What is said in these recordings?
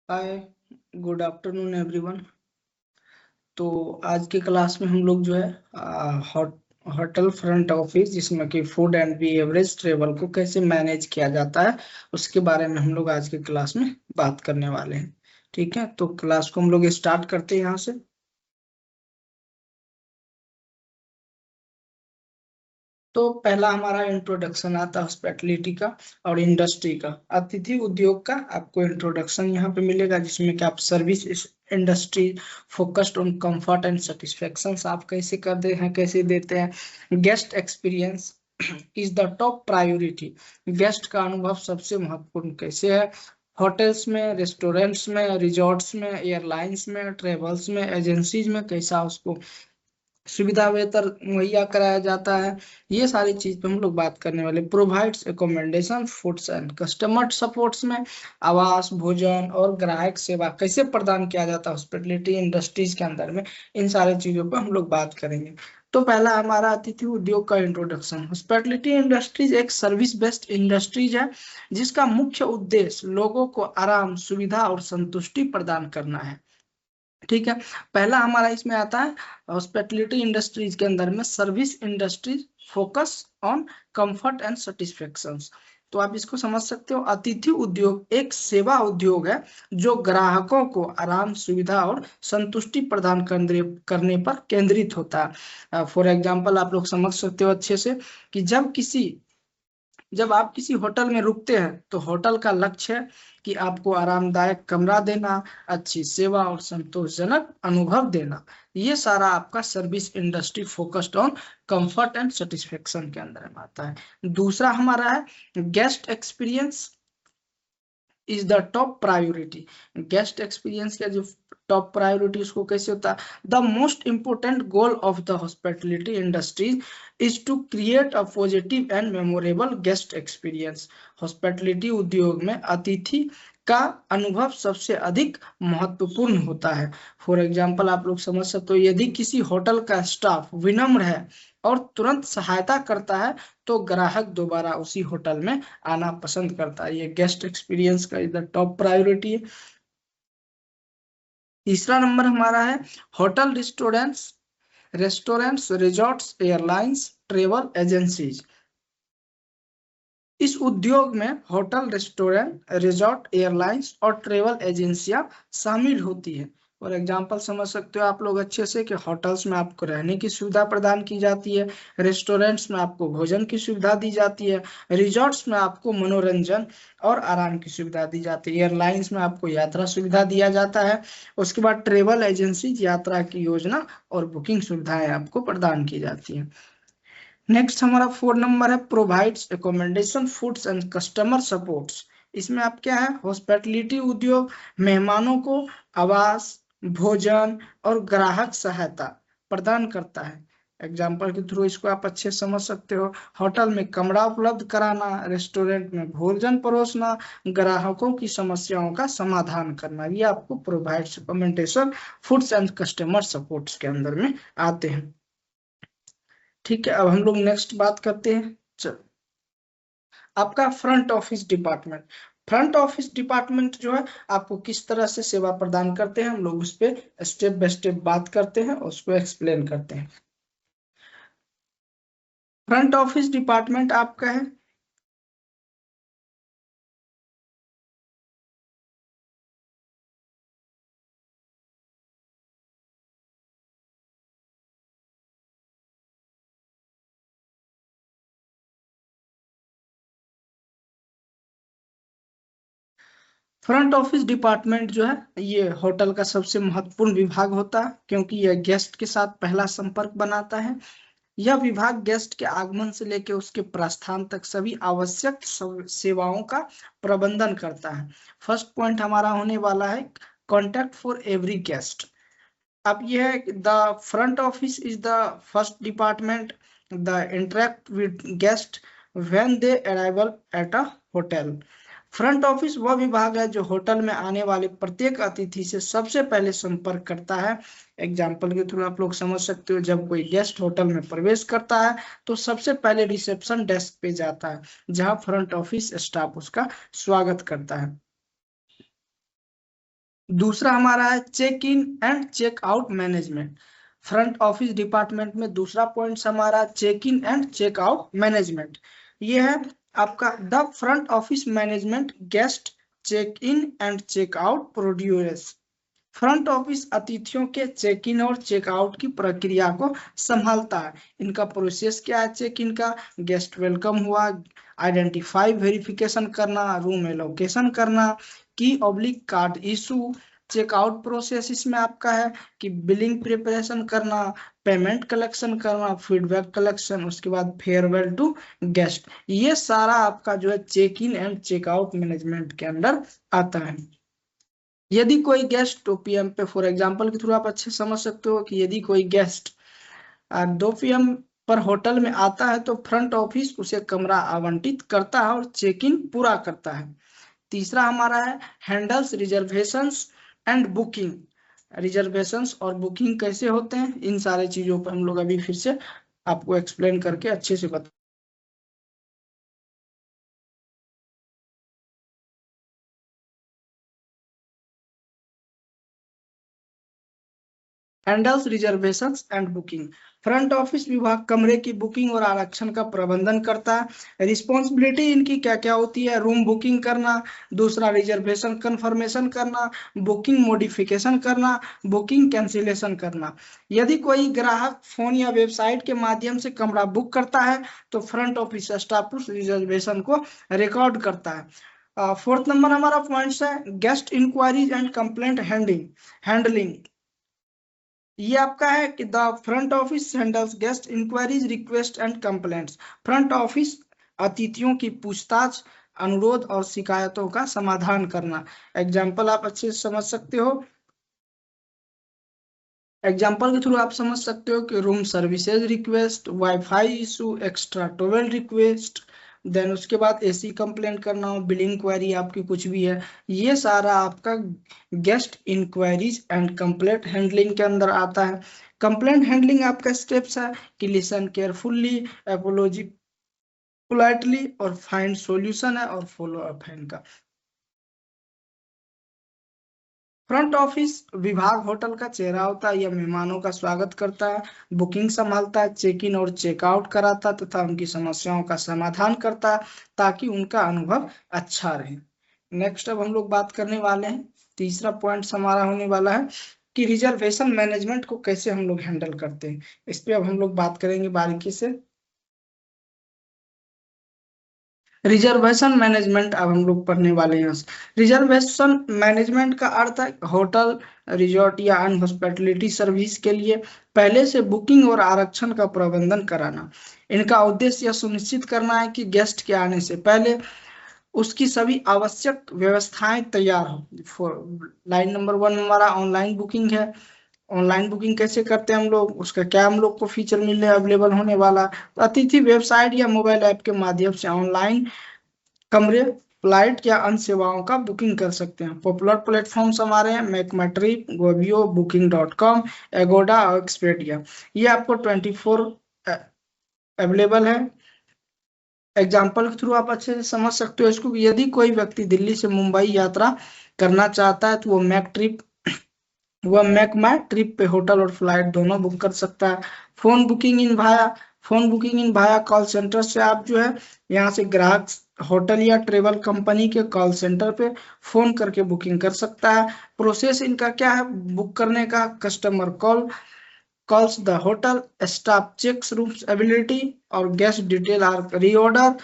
हाय, good afternoon everyone. तो आज के क्लास में हम लोग जो है होटल फ्रंट ऑफिस, जिसमें कि फूड एंड बेवरेज ट्रेवल को कैसे मैनेज किया जाता है, उसके बारे में हम लोग आज के क्लास में बात करने वाले हैं। ठीक है, तो क्लास को हम लोग स्टार्ट करते हैं यहाँ से। तो पहला हमारा इंट्रोडक्शन आता है हॉस्पिटैलिटी का और इंडस्ट्री का। अतिथि उद्योग का आपको इंट्रोडक्शन यहाँ पे मिलेगा, जिसमें कि आप service industry focused on comfort and satisfaction आप कैसे करते हैं, कैसे देते हैं। Guest experience is the top priority. Guest का अनुभव सबसे महत्वपूर्ण कैसे है। होटल्स में, रेस्टोरेंट्स में, रिजॉर्ट्स में, एयरलाइंस में, ट्रेवल्स में, एजेंसीज में कैसा उसको सुविधा बेहतर मुहैया कराया जाता है। ये सारी चीज पे हम लोग बात करने वाले। Provides accommodation, foods and customer supports में आवास, भोजन और ग्राहक सेवा कैसे प्रदान किया जाता है हॉस्पिटलिटी इंडस्ट्रीज के अंदर में, इन सारी चीजों पर हम लोग बात करेंगे। तो पहला हमारा अतिथि उद्योग का इंट्रोडक्शन। हॉस्पिटलिटी इंडस्ट्रीज एक सर्विस बेस्ड इंडस्ट्रीज है, जिसका मुख्य उद्देश्य लोगों को आराम, सुविधा और संतुष्टि प्रदान करना है। ठीक है, पहला हमारा इसमें आता है हॉस्पिटलिटी इंडस्ट्रीज के अंदर में service industries focus on comfort and satisfaction. तो आप इसको समझ सकते हो, अतिथि उद्योग एक सेवा उद्योग है जो ग्राहकों को आराम, सुविधा और संतुष्टि प्रदान करने पर केंद्रित होता है। फॉर एग्जांपल आप लोग समझ सकते हो अच्छे से कि जब आप किसी होटल में रुकते हैं तो होटल का लक्ष्य है कि आपको आरामदायक कमरा देना, अच्छी सेवा और संतोषजनक अनुभव देना। ये सारा आपका service industry focused on comfort and satisfaction के अंदर में आता है। दूसरा हमारा है guest experience is the top priority. Guest experience का जो टॉप प्रायोरिटी उसको कैसे होता है। The most important goal of the hospitality industries is to create a positive and memorable guest experience. Hospitality उद्योग में अतिथि का अनुभव सबसे अधिक महत्वपूर्ण होता है। फॉर एग्जाम्पल आप लोग समझ सकते हो, यदि किसी होटल का स्टाफ विनम्र है और तुरंत सहायता करता है तो ग्राहक दोबारा उसी होटल में आना पसंद करता है। ये गेस्ट एक्सपीरियंस का इधर टॉप प्रायोरिटी है। तीसरा नंबर हमारा है hotel, restaurants, resorts, airlines, travel agencies. इस उद्योग में होटल, रेस्टोरेंट, रिजॉर्ट, एयरलाइंस और ट्रेवल एजेंसियां शामिल होती है। फॉर एग्जाम्पल समझ सकते हो आप लोग अच्छे से कि होटल्स में आपको रहने की सुविधा प्रदान की जाती है, रेस्टोरेंट्स में आपको भोजन की सुविधा दी जाती है, रिजॉर्ट्स में आपको मनोरंजन और आराम की सुविधा दी जाती है, एयरलाइंस में आपको यात्रा सुविधा दिया जाता है। उसके बाद ट्रेवल एजेंसी यात्रा की योजना और बुकिंग सुविधाएं आपको प्रदान की जाती है। नेक्स्ट हमारा 4 नंबर है provides accommodation, foods and customer supports. इसमें आप क्या है, हॉस्पिटलिटी उद्योग मेहमानों को आवास, भोजन और ग्राहक सहायता प्रदान करता है। एग्जाम्पल के थ्रू इसको आप अच्छे से समझ सकते हो। होटल में कमरा उपलब्ध कराना, रेस्टोरेंट में भोजन परोसना, ग्राहकों की समस्याओं का समाधान करना, ये आपको provides accommodation, foods and customer supports के अंदर में आते हैं। ठीक है, अब हम लोग नेक्स्ट बात करते हैं। चल, आपका front office department. Front office department जो है आपको किस तरह से सेवा प्रदान करते हैं, हम लोग उस पे स्टेप बाय स्टेप बात करते हैं और उसको एक्सप्लेन करते हैं। फ्रंट ऑफिस डिपार्टमेंट आपका है फ्रंट ऑफिस डिपार्टमेंट जो है ये होटल का सबसे महत्वपूर्ण विभाग होता है, क्योंकि यह गेस्ट के साथ पहला संपर्क बनाता है। यह विभाग गेस्ट के आगमन से लेकर उसके प्रस्थान तक सभी आवश्यक सेवाओं का प्रबंधन करता है। फर्स्ट पॉइंट हमारा होने वाला है कॉन्टैक्ट फॉर एवरी गेस्ट। अब यह है the front office is the first department the interact with guest when they arrival at a hotel. Front office वह विभाग है जो होटल में आने वाले प्रत्येक अतिथि से सबसे पहले संपर्क करता है। एग्जाम्पल के थ्रू आप लोग समझ सकते हो, जब कोई गेस्ट होटल में प्रवेश करता है तो सबसे पहले रिसेप्शन डेस्क पे जाता है, जहां फ्रंट ऑफिस स्टाफ उसका स्वागत करता है। दूसरा हमारा है check in and check out management. Front office department में दूसरा पॉइंट हमारा check in and check out management. ये है आपका the front office management guest check in and check out produce. Front office अतिथियों के चेक इन और check out की प्रक्रिया को संभालता है। इनका प्रोसेस क्या है? चेक इन का गेस्ट वेलकम हुआ, आइडेंटिफाई वेरिफिकेशन करना, रूम एलोकेशन करना, key oblique card issue. Checkout process इसमें आपका है कि बिलिंग प्रिपरेशन करना, पेमेंट कलेक्शन करना, फीडबैक कलेक्शन, उसके बाद फेयरवेल टू गेस्ट। ये सारा आपका जो है check in and checkout management के अंदर आता है। यदि कोई गेस्ट 2 PM पे, फॉर एग्जांपल के थ्रू आप अच्छे समझ सकते हो कि यदि कोई गेस्ट 2 PM पर होटल में आता है तो फ्रंट ऑफिस उसे कमरा आवंटित करता है और चेक इन पूरा करता है। तीसरा हमारा है handles reservations and booking. Reservations और बुकिंग कैसे होते हैं, इन सारे चीजों पर हम लोग अभी फिर से आपको एक्सप्लेन करके अच्छे से बता। Handles reservations and booking. Front office विभाग कमरे की बुकिंग और आरक्षण का प्रबंधन करता है। रिस्पॉन्सिबिलिटी इनकी क्या क्या होती है? रूम बुकिंग करना, दूसरा रिजर्वेशन कंफर्मेशन करना, बुकिंग मॉडिफिकेशन करना, बुकिंग कैंसिलेशन करना। यदि कोई ग्राहक फोन या वेबसाइट के माध्यम से कमरा बुक करता है तो फ्रंट ऑफिस स्टाफ उस रिजर्वेशन को रिकॉर्ड करता है। फोर्थ नंबर हमारा पॉइंट है guest inquiries and complaint handling. ये आपका है कि the front office handles guest inquiries request and complaints. Front office अतिथियों की पूछताछ, अनुरोध और शिकायतों का समाधान करना। एग्जाम्पल आप अच्छे से समझ सकते हो। एग्जाम्पल के थ्रू आप समझ सकते हो कि room services request, wifi issue, extra towel request, then उसके बाद एसी कंप्लेंट करना हो, बिलिंग क्वेरी आपकी कुछ भी है, ये सारा आपका guest inquiries and complaint handling के अंदर आता है। कंप्लेंट हैंडलिंग आपका स्टेप्स है कि लिसन केयरफुल्ली, एपोलॉजी पोलाइटली और फाइंड सॉल्यूशन है, और फॉलो अप है इनका। फ्रंट ऑफिस विभाग होटल का चेहरा होता है, यह मेहमानों का स्वागत करता है, बुकिंग संभालता है, चेक इन और चेक आउट कराता है तथा उनकी समस्याओं का समाधान करता है ताकि उनका अनुभव अच्छा रहे। नेक्स्ट अब हम लोग बात करने वाले हैं, तीसरा पॉइंट हमारा होने वाला है कि रिजर्वेशन मैनेजमेंट को कैसे हम लोग हैंडल करते हैं। इस पे अब हम लोग बात करेंगे बारीकी से। रिजर्वेशन मैनेजमेंट अब हम लोग पढ़ने वाले हैं। रिजर्वेशन मैनेजमेंट का अर्थ है होटल, रिजॉर्ट या अन्य हॉस्पिटैलिटी सर्विस के लिए पहले से बुकिंग और आरक्षण का प्रबंधन कराना। इनका उद्देश्य यह सुनिश्चित करना है कि गेस्ट के आने से पहले उसकी सभी आवश्यक व्यवस्थाएं तैयार हो। लाइन नंबर 1 हमारा ऑनलाइन बुकिंग है। ऑनलाइन बुकिंग कैसे करते हैं हम लोग, उसका क्या हम लोग को फीचर मिलने अवेलेबल होने वाला। तो अतिथि वेबसाइट या मोबाइल ऐप के माध्यम से ऑनलाइन कमरे, फ्लाइट या अन्य सेवाओं का बुकिंग कर सकते हैं। पॉपुलर प्लेटफॉर्म्स हमारे हैं मेक माई ट्रिप, गोबियो, booking.com, एगोडा और एक्सपेडिया। ये आपको 24 अवेलेबल है। एग्जाम्पल के थ्रू आप अच्छे से समझ सकते हो इसको कि यदि कोई व्यक्ति दिल्ली से मुंबई यात्रा करना चाहता है तो वो मैक माई ट्रिप पे होटल और फ्लाइट दोनों बुक कर सकता है। फोन बुकिंग इन भाया कॉल सेंटर से आप जो है यहाँ से ग्राहक होटल या ट्रेवल कंपनी के कॉल सेंटर पे फोन करके बुकिंग कर सकता है। प्रोसेस इनका क्या है बुक करने का? Customer calls the hotel, staff checks rooms availability और guest detail are reorder,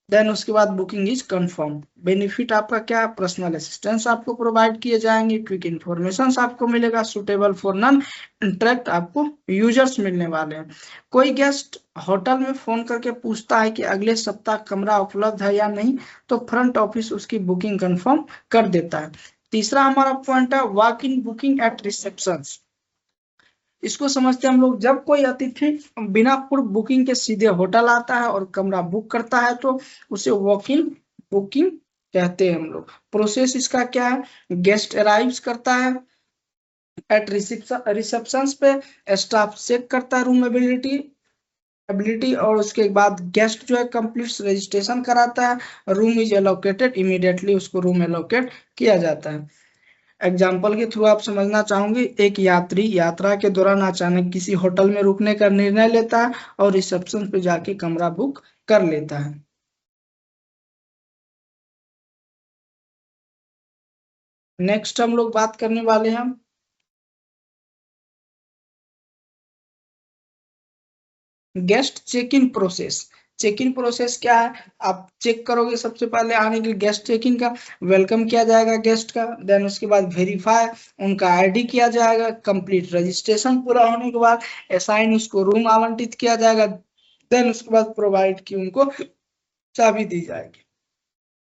then उसके बाद बुकिंग इज कंफर्म। बेनिफिट आपका क्या है? पर्सनल असिस्टेंस आपको प्रोवाइड किए जाएंगे, क्विक इन्फॉर्मेशन आपको मिलेगा, सुटेबल फॉर नॉन इंटरेक्ट आपको यूजर्स मिलने वाले हैं। कोई गेस्ट होटल में फोन करके पूछता है कि अगले सप्ताह कमरा उपलब्ध है या नहीं, तो फ्रंट ऑफिस उसकी बुकिंग कंफर्म कर देता है। तीसरा हमारा पॉइंट है walk in booking at reception. इसको समझते हैं हम लोग, जब कोई अतिथि बिना पूर्व बुकिंग के सीधे होटल आता है और कमरा बुक करता है तो उसे वॉक इन बुकिंग कहते हैं हम लोग। प्रोसेस इसका क्या है? गेस्ट अराइव्स करता है एट रिसेप्शन पे, स्टाफ चेक करता है रूम एबिलिटी और उसके बाद गेस्ट जो है कंप्लीट रजिस्ट्रेशन कराता है, रूम इज एलोकेटेड, इमीडिएटली उसको रूम एलोकेट किया जाता है। एग्जाम्पल के थ्रू आप समझना चाहूंगी। एक यात्री यात्रा के दौरान अचानक किसी होटल में रुकने का निर्णय लेता है और रिसेप्शन पे जाके कमरा बुक कर लेता है। नेक्स्ट हम लोग बात करने वाले हैं guest check in process. Check in process क्या है? आप चेक करोगे सबसे पहले आने के लिए गेस्ट चेक इन का वेलकम किया जाएगा गेस्ट का, देन उसके बाद वेरीफाई उनका आईडी किया जाएगा, कंप्लीट रजिस्ट्रेशन पूरा होने के बाद असाइन उसको रूम आवंटित किया जाएगा, देन उसके बाद प्रोवाइड की उनको चाबी दी जाएगी।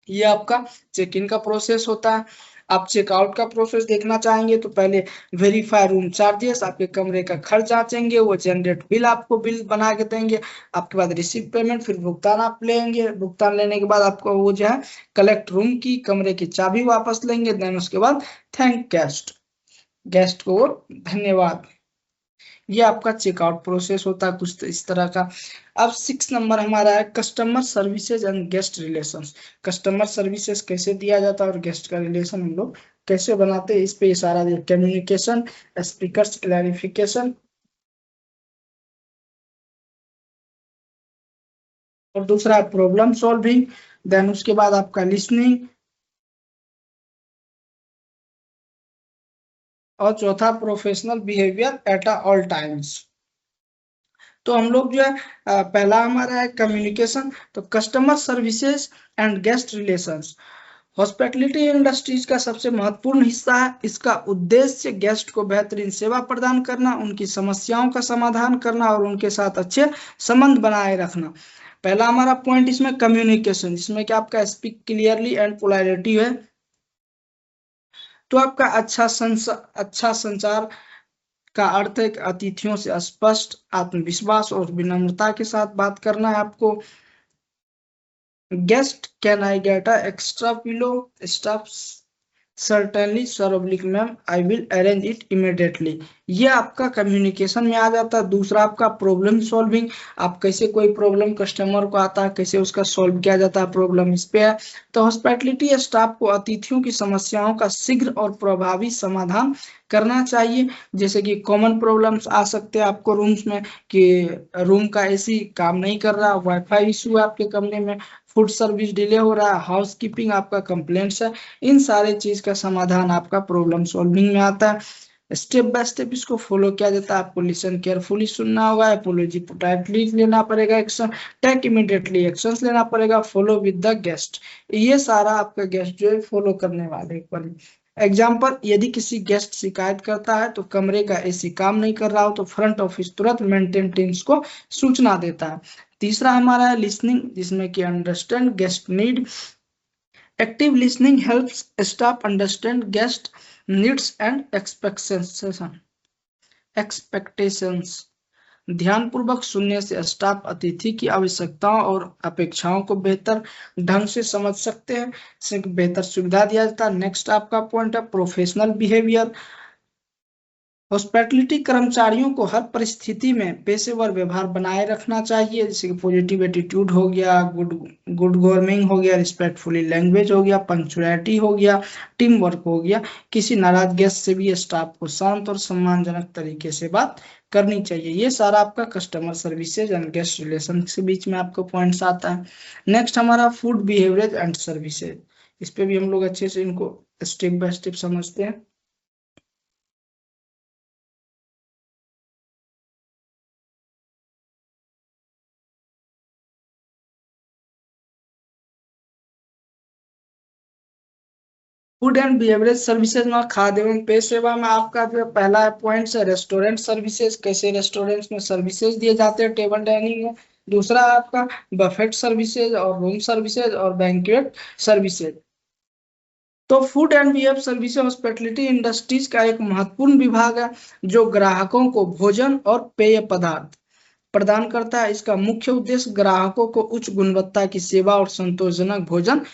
ये आपका चेक इन का प्रोसेस होता है। आप चेकआउट का प्रोसेस देखना चाहेंगे तो पहले वेरीफाई रूम चार्जेस, आपके कमरे का खर्च जांचेंगे, वो जनरेट बिल आपको बिल बना के देंगे, आपके बाद रिसीव पेमेंट, फिर भुगतान आप लेंगे, भुगतान लेने के बाद आपको वो जो है कलेक्ट रूम की कमरे की चाबी वापस लेंगे, देन उसके बाद थैंक गेस्ट, गेस्ट को धन्यवाद। ये आपका चेकआउट प्रोसेस होता है कुछ तो इस तरह का। अब 6 नंबर हमारा है customer services and guest relations. Customer services कैसे दिया जाता है और गेस्ट का रिलेशन हम लोग कैसे बनाते हैं, इस पे इशारा दिया। कम्युनिकेशन, स्पीकर्स क्लैरिफिकेशन, और दूसरा प्रॉब्लम सॉल्विंग, देन उसके बाद आपका लिसनिंग, और चौथा professional behaviour at all times. तो हम लोग जो है पहला हमारा है कम्युनिकेशन। तो customer services and guest relations hospitality industries का सबसे महत्वपूर्ण हिस्सा है। इसका उद्देश्य गेस्ट को बेहतरीन सेवा प्रदान करना, उनकी समस्याओं का समाधान करना और उनके साथ अच्छे संबंध बनाए रखना। पहला हमारा पॉइंट इसमें कम्युनिकेशन, जिसमें कि आपका स्पीक क्लियरली एंड पोलैरिटी है। तो आपका अच्छा संचार का अर्थ है कि अतिथियों से स्पष्ट, आत्मविश्वास और विनम्रता के साथ बात करना है आपको। Guest, can I get a extra pillow? Staff, certainly sir oblique ma'am, I will arrange it immediately. ये आपका कम्युनिकेशन में आ जाता है। दूसरा आपका प्रॉब्लम सॉल्विंग, आप कैसे कोई प्रॉब्लम कस्टमर को आता है कैसे उसका सॉल्व किया जाता है, प्रॉब्लम इस पे है। तो हॉस्पिटैलिटी स्टाफ को अतिथियों की समस्याओं का शीघ्र और प्रभावी समाधान करना चाहिए। जैसे कि कॉमन प्रॉब्लम्स आ सकते हैं आपको रूम्स में, कि रूम का एसी काम नहीं कर रहा, वाईफाई इशू है आपके कमरे में, फूड सर्विस डिले हो रहा है, हाउस कीपिंग आपका कंप्लेंट्स है। इन सारे चीज का समाधान आपका प्रॉब्लम सॉल्विंग में आता है। स्टेप बाय स्टेप इसको फॉलो किया जाता है। आपको लिसन केयरफुली सुनना होगा, अपोलॉजी पोलाइटली लेना पड़ेगा एक्शन, टेक इमीडिएटली एक्शंस लेना पड़ेगा, फॉलो विद द गेस्ट। ये सारा आपका गेस्ट जो है फॉलो करने वाले पर। एग्जाम्पल, यदि किसी गेस्ट शिकायत करता है तो कमरे का एसी काम नहीं कर रहा हो तो फ्रंट ऑफिस तुरंत मेंटेन टीम्स को सूचना देता है। तीसरा हमारा है लिसनिंग, जिसमें कि understand guest need. Active listening helps staff understand guest needs and expectations. ध्यानपूर्वक सुनने से स्टाफ अतिथि की आवश्यकताओं और अपेक्षाओं को बेहतर ढंग से समझ सकते हैं, इससे बेहतर सुविधा दिया जाता है। नेक्स्ट आपका पॉइंट है प्रोफेशनल बिहेवियर। हॉस्पिटैलिटी कर्मचारियों को हर परिस्थिति में पेशेवर व्यवहार बनाए रखना चाहिए, जैसे कि पॉजिटिव एटीट्यूड हो गया, गुड गुड गवर्निंग हो गया, रिस्पेक्टफुली लैंग्वेज हो गया, पंक्चुअलिटी हो गया, टीम वर्क हो गया। किसी नाराज गेस्ट से भी स्टाफ को शांत और सम्मानजनक तरीके से बात करनी चाहिए। ये सारा आपका customer services and guest relation के बीच में आपको पॉइंट्स आता है। नेक्स्ट हमारा फूड बिहेवियर एंड सर्विसेज, इस पे भी हम लोग अच्छे से इनको स्टेप बाय स्टेप समझते हैं। फूड एंड बेवरेज सर्विसेज में खाद्य एवं पेय सेवा में आपका जो पहला पॉइंट है रेस्टोरेंट सर्विसेज, कैसे रेस्टोरेंट्स में सर्विसेज दिए जाते हैं टेबल डाइनिंग में। दूसरा आपका बफेट सर्विसेज और रूम सर्विसेज और बैंक्वेट सर्विसेज। तो food and behave services hospitality industries का एक महत्वपूर्ण विभाग है जो ग्राहकों को भोजन और पेय पदार्थ प्रदान करता है। इसका मुख्य उद्देश्य ग्राहकों को उच्च गुणवत्ता की सेवा और संतोषजनक भोजन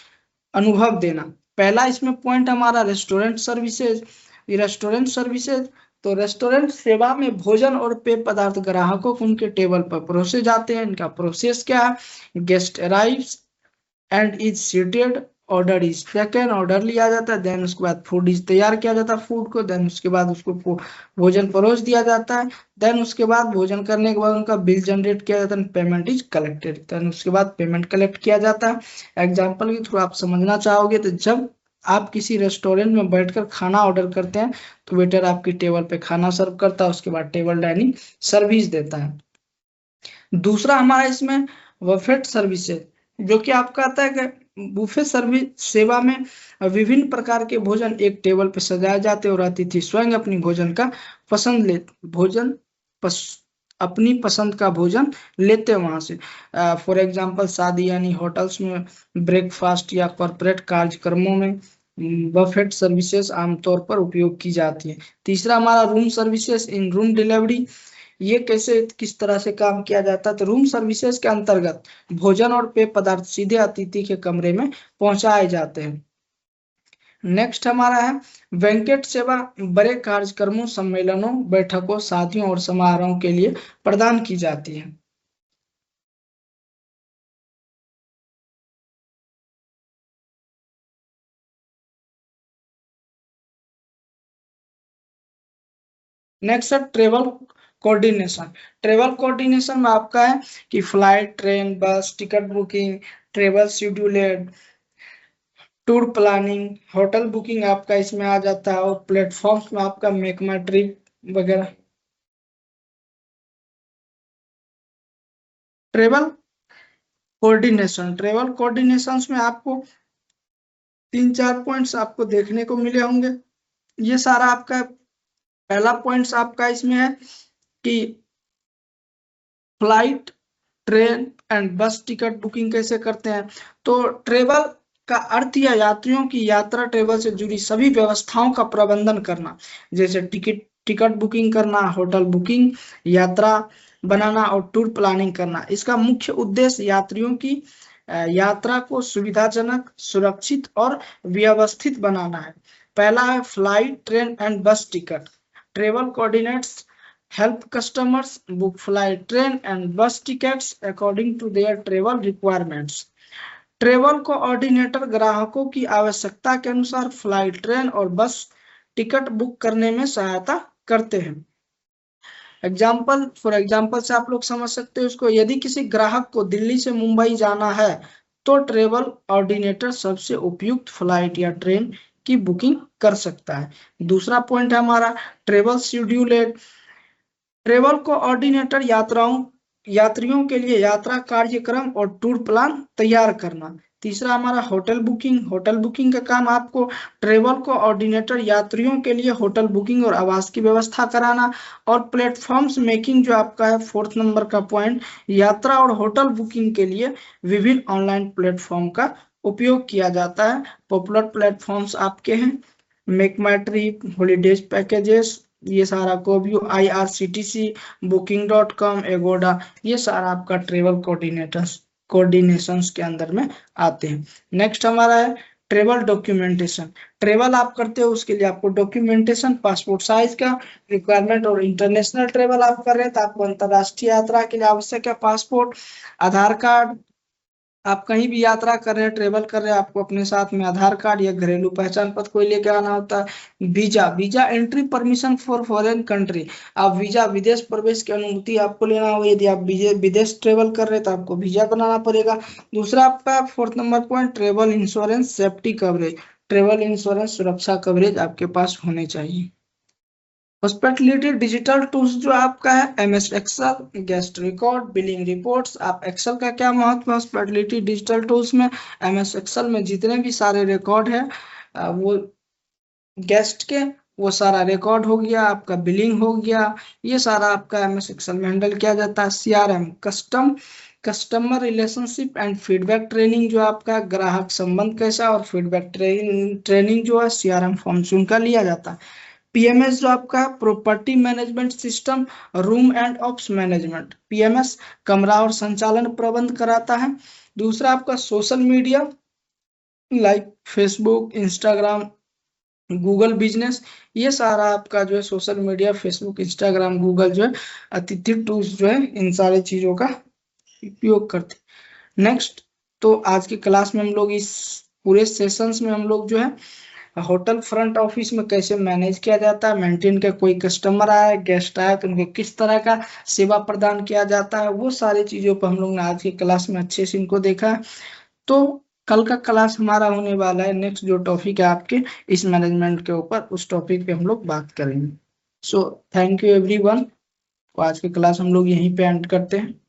अनुभव देना। पहला इसमें पॉइंट हमारा रेस्टोरेंट सर्विसेज। रेस्टोरेंट सर्विसेज, तो रेस्टोरेंट सेवा में भोजन और पेय पदार्थ ग्राहकों को उनके टेबल पर परोसे जाते हैं। इनका प्रोसेस क्या है? Guest arrives and is seated order is taken, order लिया जाता है, देन उसके बाद फूड इज तैयार किया जाता है फूड को, देन उसके बाद उसको भोजन परोस दिया जाता है, देन उसके बाद भोजन करने के बाद उनका बिल जनरेट किया जाता है, पेमेंट इज कलेक्टेड, देन उसके बाद पेमेंट कलेक्ट किया जाता है। एग्जाम्पल के थ्रू आप समझना चाहोगे तो जब आप किसी रेस्टोरेंट में बैठकर खाना ऑर्डर करते हैं तो वेटर आपकी टेबल पे खाना सर्व करता है, उसके बाद टेबल डाइनिंग सर्विस देता है। दूसरा हमारा इसमें बफेट सर्विसेज, जो कि आपका आता है कि बुफे सर्विस सेवा में विभिन्न प्रकार के भोजन एक टेबल पर सजाए जाते हैं और अतिथि स्वयं अपनी भोजन का पसंद ले भोजन अपनी पसंद का भोजन लेते हैं वहां से। फॉर एग्जांपल शादी यानी होटल्स में ब्रेकफास्ट या कॉरपोरेट कार्यक्रमों में बफेट सर्विसेज आमतौर पर उपयोग की जाती है। तीसरा हमारा room services in room delivery, ये कैसे किस तरह से काम किया जाता है तो रूम सर्विसेज के अंतर्गत भोजन और पेय पदार्थ सीधे अतिथि के कमरे में पहुंचाए जाते हैं। नेक्स्ट हमारा है बैंकेट सेवा, बड़े कार्यक्रमों, सम्मेलनों, बैठकों, शादियों और समारोहों के लिए प्रदान की जाती है। नेक्स्ट है ट्रेवल कोऑर्डिनेशन। ट्रेवल कोऑर्डिनेशन में आपका है कि flight, train, bus, ticket booking, travel scheduled, tour planning, hotel booking आपका इसमें आ जाता है, और प्लेटफॉर्म्स में आपका मेक माई ट्रिप वगैरह। ट्रेवल ट्रेवल कोऑर्डिनेशन में आपको 3-4 पॉइंट्स आपको देखने को मिले होंगे। ये सारा आपका पहला पॉइंट्स आपका इसमें है कि फ्लाइट, ट्रेन एंड बस टिकट बुकिंग कैसे करते हैं। तो ट्रेवल का अर्थ या यात्रियों की यात्रा, ट्रेवल से जुड़ी सभी व्यवस्थाओं का प्रबंधन करना, जैसे टिकट बुकिंग करना, होटल बुकिंग, यात्रा बनाना और टूर प्लानिंग करना। इसका मुख्य उद्देश्य यात्रियों की यात्रा को सुविधाजनक, सुरक्षित और व्यवस्थित बनाना है। पहला है फ्लाइट, ट्रेन एंड बस ticket. Travel coordinates help customers book flight, train and bus tickets according to their travel requirements. Travel coordinator ग्राहकों की आवश्यकता के अनुसार फ्लाइट, ट्रेन और बस टिकट बुक करने में सहायता करते हैं। फॉर एग्जाम्पल से आप लोग समझ सकते हैं उसको। यदि किसी ग्राहक को दिल्ली से मुंबई जाना है तो ट्रेवल कोऑर्डिनेटर सबसे उपयुक्त फ्लाइट या ट्रेन की बुकिंग कर सकता है। दूसरा पॉइंट है हमारा ट्रेवल शेड्यूलेड। ट्रेवल कोऑर्डिनेटर यात्रियों के लिए यात्रा कार्यक्रम और टूर प्लान तैयार करना। तीसरा हमारा होटल बुकिंग का काम आपको ट्रेवल कोऑर्डिनेटर यात्रियों के लिए होटल बुकिंग और आवास की व्यवस्था कराना। और प्लेटफॉर्म्स मेकिंग जो आपका है 4th नंबर का पॉइंट, यात्रा और होटल बुकिंग के लिए विभिन्न ऑनलाइन प्लेटफॉर्म का उपयोग किया जाता है। पॉपुलर प्लेटफॉर्म्स आपके हैं make my trip, holidays packages, ये सारा कोवियो, IRCTC, booking.com, एगोडा, ये सारा आपका ट्रेवल कोऑर्डिनेशंस के अंदर में आते हैं। नेक्स्ट हमारा है ट्रेवल डॉक्यूमेंटेशन। ट्रेवल आप करते हो उसके लिए आपको डॉक्यूमेंटेशन, पासपोर्ट साइज का रिक्वायरमेंट, और इंटरनेशनल ट्रेवल आप कर रहे हैं तो आपको अंतरराष्ट्रीय यात्रा के लिए आवश्यक है पासपोर्ट, आधार कार्ड। आप कहीं भी यात्रा कर रहे हैं, ट्रेवल कर रहे हैं, आपको अपने साथ में आधार कार्ड या घरेलू पहचान पत्र कोई लेके आना होता है। Visa entry permission for foreign country, आप वीजा विदेश प्रवेश की अनुमति आपको लेना हो। यदि आप विदेश ट्रेवल कर रहे हैं तो आपको वीजा बनाना पड़ेगा। दूसरा आपका 4th number point travel insurance safety coverage. Travel insurance सुरक्षा कवरेज आपके पास होने चाहिए। हॉस्पिटैलिटी डिजिटल टूल्स जो आपका है MS Excel, guest record, billing reports. आप एक्सेल का क्या महत्व है हॉस्पिटैलिटी डिजिटल टूल्स में। MS एक्सेल में जितने भी सारे रिकॉर्ड है वो गेस्ट के, वो सारा रिकॉर्ड हो गया, आपका बिलिंग हो गया, ये सारा आपका MS एक्सेल में हैंडल किया जाता है। CRM customer relationship and feedback training, जो आपका ग्राहक संबंध कैसा और फीडबैक ट्रेनिंग जो है CRM फॉर्म से उनका लिया जाता है। PMS जो आपका property management system, room and ops management. PMS कमरा और संचालन प्रबंध कराता है। दूसरा आपका social media like Facebook, Instagram, Google business, ये सारा आपका जो है social media, Facebook, Instagram, Google जो है अतिथि टूल्स जो है इन सारे चीजों का उपयोग करते हैं। नेक्स्ट, तो आज की क्लास में हम लोग इस पूरे सेशंस में हम लोग जो है होटल फ्रंट ऑफिस में कैसे मैनेज किया जाता है, मेंटेन का कोई कस्टमर आया, गेस्ट आया तो उनको किस तरह का सेवा प्रदान किया जाता है, वो सारी चीजों पर हम लोग ने आज की क्लास में अच्छे से इनको देखा है। तो कल का क्लास हमारा होने वाला है, नेक्स्ट जो टॉपिक है आपके इस मैनेजमेंट के ऊपर, उस टॉपिक पे हम लोग बात करेंगे। So thank you everyone. आज की क्लास हम लोग यहीं पे एंड करते हैं।